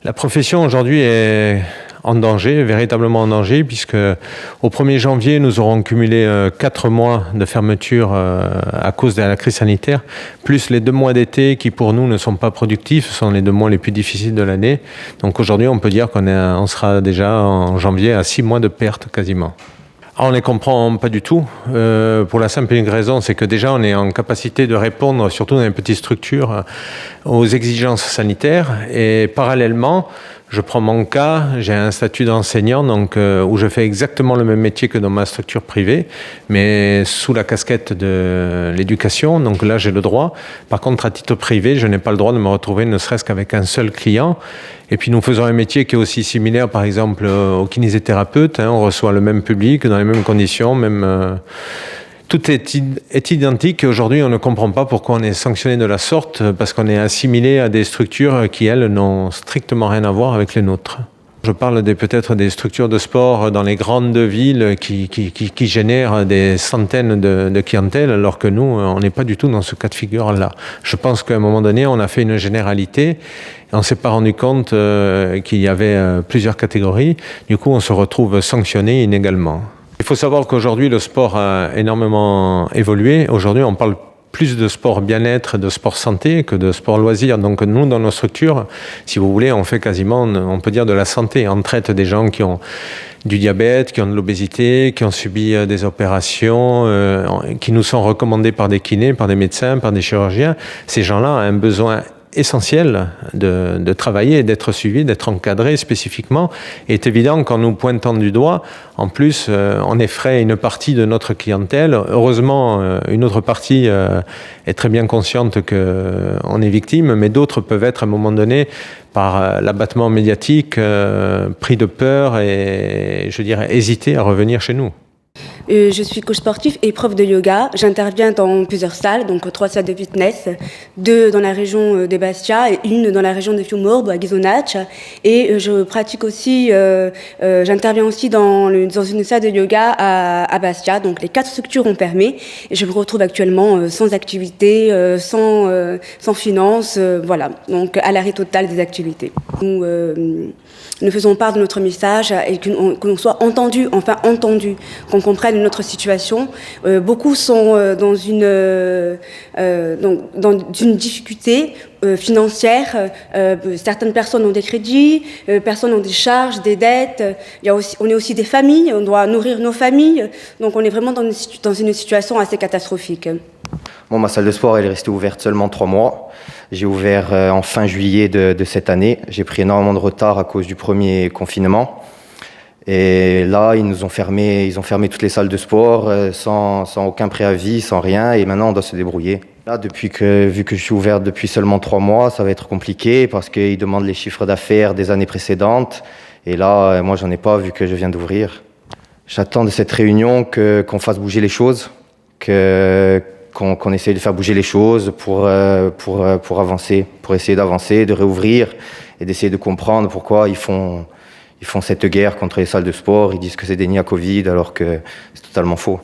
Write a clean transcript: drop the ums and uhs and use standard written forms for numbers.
La profession aujourd'hui est en danger, véritablement en danger, puisque au 1er janvier, nous aurons cumulé 4 mois de fermeture à cause de la crise sanitaire, plus les 2 mois d'été qui pour nous ne sont pas productifs, ce sont les 2 mois les plus difficiles de l'année. Donc aujourd'hui, on peut dire qu'on sera déjà en janvier à 6 mois de perte quasiment. On ne les comprend pas du tout, pour la simple et unique raison, c'est que déjà on est en capacité de répondre, surtout dans les petites structures, aux exigences sanitaires. Et parallèlement, je prends mon cas, j'ai un statut d'enseignant donc, où je fais exactement le même métier que dans ma structure privée, mais sous la casquette de l'éducation, donc là j'ai le droit. Par contre, à titre privé, je n'ai pas le droit de me retrouver ne serait-ce qu'avec un seul client. Et puis nous faisons un métier qui est aussi similaire, par exemple, au kinésithérapeute. On reçoit le même public, dans les mêmes conditions, tout est identique. Aujourd'hui, on ne comprend pas pourquoi on est sanctionné de la sorte, parce qu'on est assimilé à des structures qui, elles, n'ont strictement rien à voir avec les nôtres. Je parle peut-être des structures de sport dans les grandes villes qui génèrent des centaines de clientèles, alors que nous, on n'est pas du tout dans ce cas de figure-là. Je pense qu'à un moment donné, on a fait une généralité et on ne s'est pas rendu compte qu'il y avait plusieurs catégories. Du coup, on se retrouve sanctionné inégalement. Il faut savoir qu'aujourd'hui, le sport a énormément évolué. Aujourd'hui, on parle plus de sport bien-être, de sport santé que de sport loisir. Donc nous, dans nos structures, si vous voulez, on fait quasiment, on peut dire, de la santé. On traite des gens qui ont du diabète, qui ont de l'obésité, qui ont subi des opérations, qui nous sont recommandés par des kinés, par des médecins, par des chirurgiens. Ces gens-là ont un besoin essentiel de travailler et d'être suivi, d'être encadré spécifiquement. Il est évident qu'en nous pointant du doigt, en plus, on effraie une partie de notre clientèle. Heureusement, une autre partie est très bien consciente qu'on est victime, mais d'autres peuvent être à un moment donné, par l'abattement médiatique, pris de peur et, je dirais, hésiter à revenir chez nous. Je suis coach sportif et prof de yoga. J'interviens dans plusieurs salles, donc 3 salles de fitness, 2 dans la région de Bastia et 1 dans la région de Fiumorbo, à Ghisonaccia. Et je pratique aussi, j'interviens aussi dans une salle de yoga à Bastia. Donc les 4 structures ont permis. Et je me retrouve actuellement sans activité, sans finances, voilà. Donc à l'arrêt total des activités. Nous faisons part de notre message et que l'on soit entendu, qu'on comprenne notre situation. Beaucoup sont dans une difficulté financière. Certaines personnes ont des crédits, personnes ont des charges, des dettes. On est aussi des familles, on doit nourrir nos familles. Donc on est vraiment dans une situation assez catastrophique. Bon, ma salle de sport, elle est restée ouverte seulement 3 mois. J'ai ouvert en fin juillet de cette année. J'ai pris énormément de retard à cause du premier confinement. Et là, ils ont fermé toutes les salles de sport sans aucun préavis, sans rien. Et maintenant, on doit se débrouiller. Là, vu que je suis ouvert depuis seulement 3 mois, ça va être compliqué parce qu'ils demandent les chiffres d'affaires des années précédentes. Et là, moi, j'en ai pas vu que je viens d'ouvrir. J'attends de cette réunion qu'on fasse bouger les choses, qu'on essaye de faire bouger les choses pour avancer, pour essayer d'avancer, de réouvrir et d'essayer de comprendre pourquoi ils font cette guerre contre les salles de sport. Ils disent que c'est des nids à Covid alors que c'est totalement faux.